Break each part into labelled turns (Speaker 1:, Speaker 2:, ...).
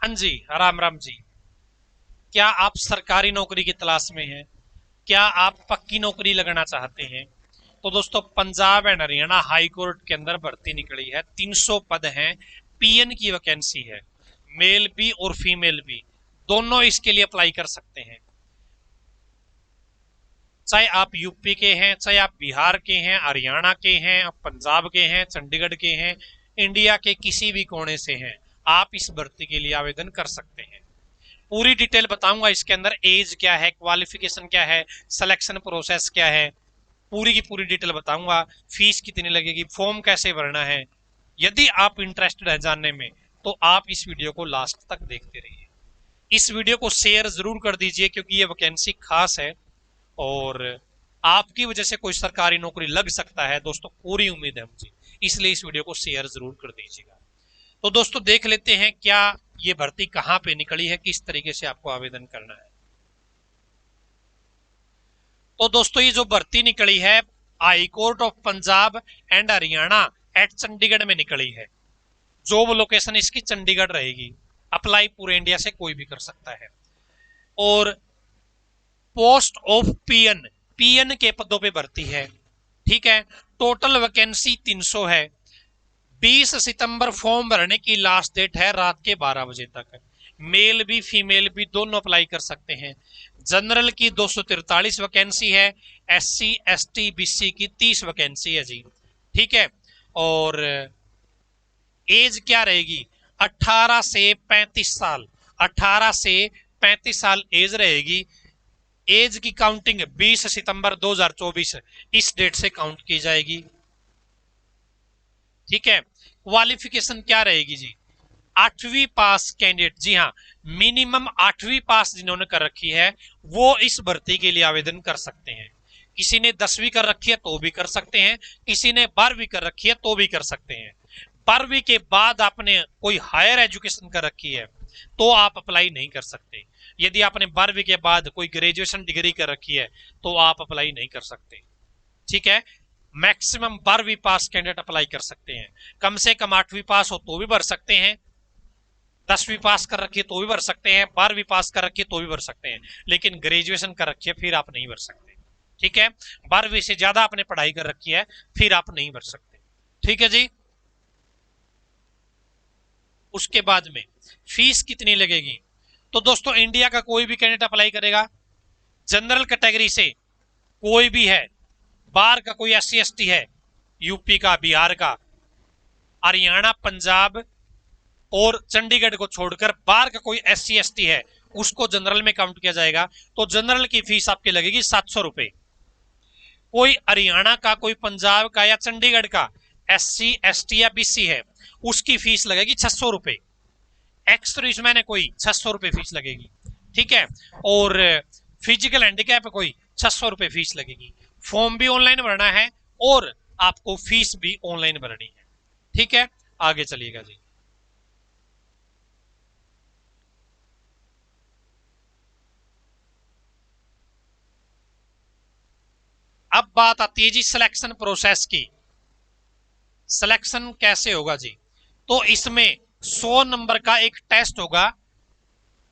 Speaker 1: हाँ जी, राम राम जी। क्या आप सरकारी नौकरी की तलाश में हैं? क्या आप पक्की नौकरी लगना चाहते हैं? तो दोस्तों, Punjab and Haryana high court के अंदर भर्ती निकली है। 300 पद हैं। पीएन की वैकेंसी है। मेल भी और फीमेल भी, दोनों इसके लिए अप्लाई कर सकते हैं। चाहे आप यूपी के हैं, चाहे आप बिहार के हैं, हरियाणा के हैं, आप पंजाब के हैं, चंडीगढ़ के हैं, इंडिया के किसी भी कोने से हैं, आप इस भर्ती के लिए आवेदन कर सकते हैं। पूरी डिटेल बताऊंगा इसके अंदर। एज क्या है, क्वालिफिकेशन क्या है, सिलेक्शन प्रोसेस क्या है, पूरी की पूरी डिटेल बताऊंगा। फीस कितनी लगेगी, फॉर्म कैसे भरना है। यदि आप इंटरेस्टेड है जानने में, तो आप इस वीडियो को लास्ट तक देखते रहिए। इस वीडियो को शेयर जरूर कर दीजिए, क्योंकि ये वैकेंसी खास है और आपकी वजह से कोई सरकारी नौकरी लग सकता है दोस्तों, पूरी उम्मीद है मुझे। इसलिए इस वीडियो को शेयर जरूर कर दीजिएगा। तो दोस्तों, देख लेते हैं क्या ये भर्ती कहां पे निकली है, किस तरीके से आपको आवेदन करना है। तो दोस्तों, ये जो भर्ती निकली है, High Court of Punjab and Haryana at Chandigarh में निकली है। जॉब लोकेशन इसकी चंडीगढ़ रहेगी। अप्लाई पूरे इंडिया से कोई भी कर सकता है। और पोस्ट ऑफ पीएन, पीएन के पदों पे भर्ती है। ठीक है। टोटल वैकेंसी 300 है। 20 सितंबर फॉर्म भरने की लास्ट डेट है, रात के 12 बजे तक। मेल भी फीमेल भी दोनों अप्लाई कर सकते हैं। जनरल की 243 वैकेंसी है। एससी एसटी बीसी की 30 वैकेंसी है जी। ठीक है। और एज क्या रहेगी? 18 से 35 साल। 18 से 35 साल एज रहेगी। एज की काउंटिंग 20 सितंबर 2024 इस डेट से काउंट की जाएगी। ठीक है। क्वालिफिकेशन क्या रहेगी जी? 8वीं पास कैंडिडेट, जी हाँ, मिनिमम 8वीं पास जिन्होंने कर रखी है वो इस भर्ती के लिए आवेदन कर सकते हैं। किसी ने 10वीं कर रखी है तो भी कर सकते हैं, किसी ने 12वीं कर रखी है तो भी कर सकते हैं। 12वीं के बाद आपने कोई हायर एजुकेशन कर रखी है तो आप अप्लाई नहीं कर सकते। यदि आपने 12वीं के बाद कोई ग्रेजुएशन डिग्री कर रखी है तो आप अप्लाई नहीं कर सकते। ठीक है। मैक्सिमम 12वीं पास कैंडिडेट अप्लाई कर सकते हैं। कम से कम 8वीं पास हो तो भी भर सकते हैं, 10वीं पास कर रखी है तो भी भर सकते हैं, 12वीं पास कर रखी है तो भी भर सकते हैं, लेकिन ग्रेजुएशन कर रखी है फिर आप नहीं भर सकते। ठीक है। 12वीं से ज्यादा आपने पढ़ाई कर रखी है फिर आप नहीं भर सकते। ठीक है जी। उसके बाद में फीस कितनी लगेगी? तो दोस्तों, इंडिया का कोई भी कैंडिडेट अप्लाई करेगा। जनरल कैटेगरी से कोई भी है, बाहर का कोई एससी एसटी है, यूपी का, बिहार का, हरियाणा, पंजाब और चंडीगढ़ को छोड़कर बाहर का कोई एससी एसटी है, उसको जनरल में काउंट किया जाएगा। तो जनरल की फीस आपकी लगेगी 700 रुपए। कोई हरियाणा का, कोई पंजाब का या चंडीगढ़ का एससी एसटी या बीसी है, उसकी फीस लगेगी 600 रुपए। एक्स सर्विसमैन है कोई, 600 रुपए फीस लगेगी। ठीक है। और फिजिकल हैंडीकैप कोई, 600 रुपए फीस लगेगी। फॉर्म भी ऑनलाइन भरना है और आपको फीस भी ऑनलाइन भरनी है। ठीक है। आगे चलिएगा जी। अब बात आती है जी सिलेक्शन प्रोसेस की। सिलेक्शन कैसे होगा जी? तो इसमें 100 नंबर का एक टेस्ट होगा।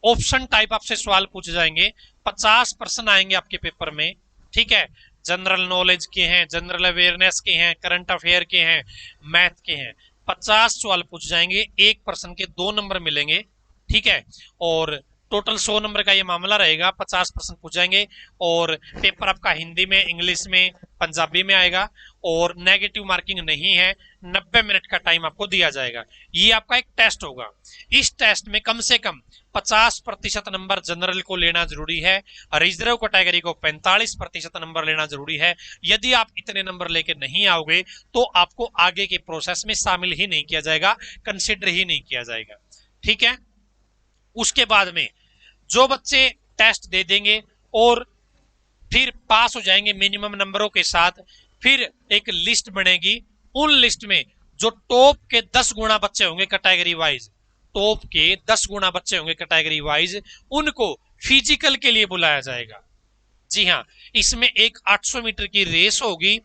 Speaker 1: ऑप्शन टाइप आपसे सवाल पूछे जाएंगे। 50 प्रश्न आएंगे आपके पेपर में। ठीक है। जनरल नॉलेज के हैं, जनरल अवेयरनेस के हैं, करंट अफेयर के हैं, मैथ के हैं। 50 सवाल पूछे जाएंगे, एक पर्सन के 2 नंबर मिलेंगे। ठीक है। और टोटल 100 नंबर का ये मामला रहेगा। 50 प्रश्न पूछ जाएंगे और पेपर आपका हिंदी में, इंग्लिश में, पंजाबी में आएगा और नेगेटिव मार्किंग नहीं है। 90 मिनट का टाइम आपको दिया जाएगा। ये आपका एक टेस्ट होगा। इस टेस्ट में कम से कम 50% नंबर जनरल को लेना जरूरी है। रिजर्व कैटेगरी को 45% नंबर लेना जरूरी है। यदि आप इतने नंबर लेके नहीं आओगे तो आपको आगे के प्रोसेस में शामिल ही नहीं किया जाएगा, कंसिडर ही नहीं किया जाएगा। ठीक है। उसके बाद में जो बच्चे टेस्ट दे देंगे और फिर पास हो जाएंगे मिनिमम नंबरों के साथ, फिर एक लिस्ट बनेगी। उन लिस्ट में जो टॉप के 10 गुना बच्चे होंगे कैटेगरी वाइज, टॉप के 10 गुना बच्चे होंगे कैटेगरी वाइज, उनको फिजिकल के लिए बुलाया जाएगा। जी हाँ, इसमें एक 800 मीटर की रेस होगी,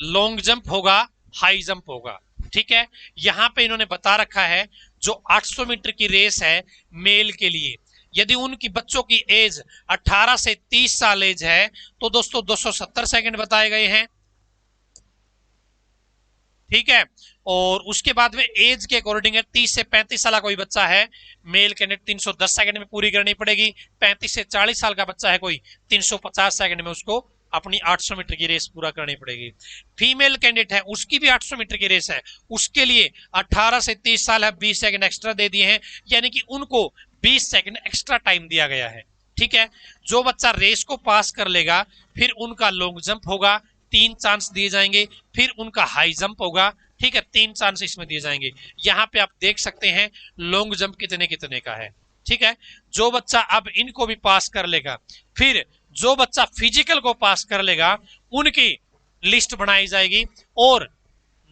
Speaker 1: लॉन्ग जंप होगा, हाई जंप होगा। ठीक है। यहां पे इन्होंने बता रखा है जो 800 मीटर की रेस है मेल के लिए, यदि उनकी बच्चों की एज 18 से 30 साल एज है तो दोस्तों 270 सेकंड बताए गए हैं। ठीक है, और उसके बाद में एज के अकॉर्डिंग है, 30 से 35 साल का कोई बच्चा है मेल कैंडिडेट 310 सेकंड में पूरी करनी पड़ेगी। 35 से 40 साल का बच्चा है कोई 350 सेकंड में उसको अपनी 800 मीटर की रेस पूरा करनी पड़ेगी। फीमेल कैंडिडेट है उसकी भी 800 मीटर की रेस है, उसके लिए 18 से 30 साल है, 20 सेकंड एक्स्ट्रा दे दिए हैं, यानी कि उनको 20 सेकंड एक्स्ट्रा टाइम दिया गया है। ठीक है, जो बच्चा रेस को पास कर लेगा फिर उनका लॉन्ग जंप होगा, 3 चांस दिए जाएंगे, फिर उनका हाई जंप होगा। ठीक है, 3 चांस इसमें दिए जाएंगे। यहां पे आप देख सकते हैं लॉन्ग जंप कितने कितने का है। ठीक है, जो बच्चा अब इनको भी पास कर लेगा, फिर जो बच्चा फिजिकल को पास कर लेगा उनकी लिस्ट बनाई जाएगी, और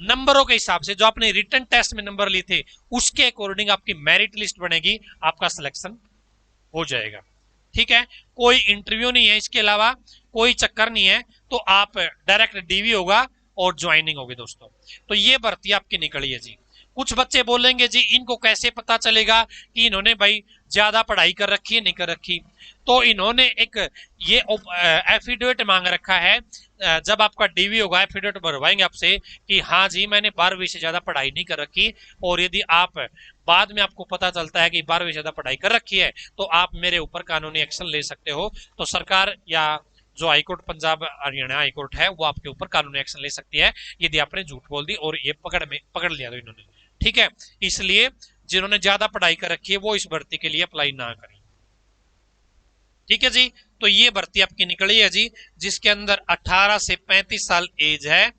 Speaker 1: नंबरों के हिसाब से जो आपने रिटन टेस्ट में नंबर लिए थे उसके अकॉर्डिंग आपकी मेरिट लिस्ट बनेगी, आपका सिलेक्शन हो जाएगा। ठीक है, कोई इंटरव्यू नहीं है, इसके अलावा कोई चक्कर नहीं है, तो आप डायरेक्ट डीवी होगा और ज्वाइनिंग होगी दोस्तों। तो ये भर्ती आपकी निकली है जी। कुछ बच्चे बोलेंगे जी इनको कैसे पता चलेगा कि इन्होंने भाई ज्यादा पढ़ाई कर रखी है नहीं कर रखी, तो इन्होंने एक ये एफिडेविट मांग रखा है। जब आपका डीवी होगा एफिडेविट भरवाएंगे आपसे कि हाँ जी मैंने 12वीं से ज्यादा पढ़ाई नहीं कर रखी, और यदि आप बाद में आपको पता चलता है कि 12वीं से ज्यादा पढ़ाई कर रखी है तो आप मेरे ऊपर कानूनी एक्शन ले सकते हो। तो सरकार या जो हाईकोर्ट पंजाब हरियाणा हाईकोर्ट है वो आपके ऊपर कानूनी एक्शन ले सकती है यदि आपने झूठ बोल दी और ये पकड़ लिया तो इन्होंने। ठीक है, इसलिए जिन्होंने ज्यादा पढ़ाई कर रखी है वो इस भर्ती के लिए अप्लाई ना करें। ठीक है जी, तो ये भर्ती आपकी निकली है जी, जिसके अंदर 18 से 35 साल एज है।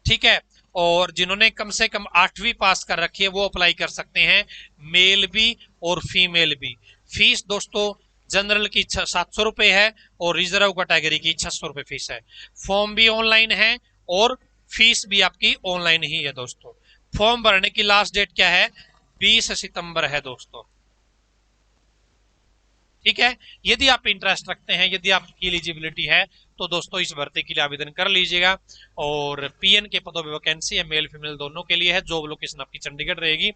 Speaker 1: ठीक है, और जिन्होंने कम से कम 8वीं पास कर रखी है वो अप्लाई कर सकते हैं, मेल भी और फीमेल भी। फीस दोस्तों जनरल की 700 रुपए है और रिजर्व कैटेगरी की 600 रुपए फीस है। फॉर्म भी ऑनलाइन है और फीस भी आपकी ऑनलाइन ही है दोस्तों। फॉर्म भरने की लास्ट डेट क्या है? 20 सितंबर है दोस्तों। ठीक है, यदि आप इंटरेस्ट रखते हैं, यदि आपकी एलिजिबिलिटी है तो दोस्तों इस भर्ती के लिए आवेदन कर लीजिएगा। और पीएन के पदों पे वैकेंसी है, मेल फीमेल दोनों के लिए है। जॉब लोकेशन आपकी चंडीगढ़ रहेगी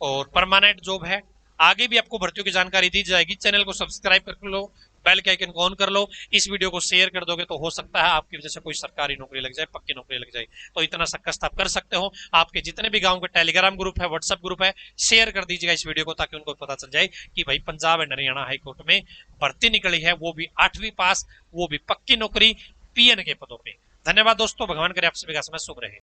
Speaker 1: और परमानेंट जॉब है। आगे भी आपको भर्तियों की जानकारी दी जाएगी। चैनल को सब्सक्राइब कर लो, बेल के आइकन को ऑन कर लो, इस वीडियो को शेयर कर दोगे तो हो सकता है आपकी वजह से कोई सरकारी नौकरी लग जाए, पक्की नौकरी लग जाए। तो इतना सा कष्ट आप कर सकते हो। आपके जितने भी गांव के टेलीग्राम ग्रुप है, व्हाट्सएप ग्रुप है, शेयर कर दीजिएगा इस वीडियो को, ताकि उनको पता चल जाए कि भाई पंजाब एंड हरियाणा हाईकोर्ट में भर्ती निकली है, वो भी 8वीं पास, वो भी पक्की नौकरी, पीएन के पदों पे। धन्यवाद दोस्तों, भगवान करे आप सभी का समय शुभ रहे।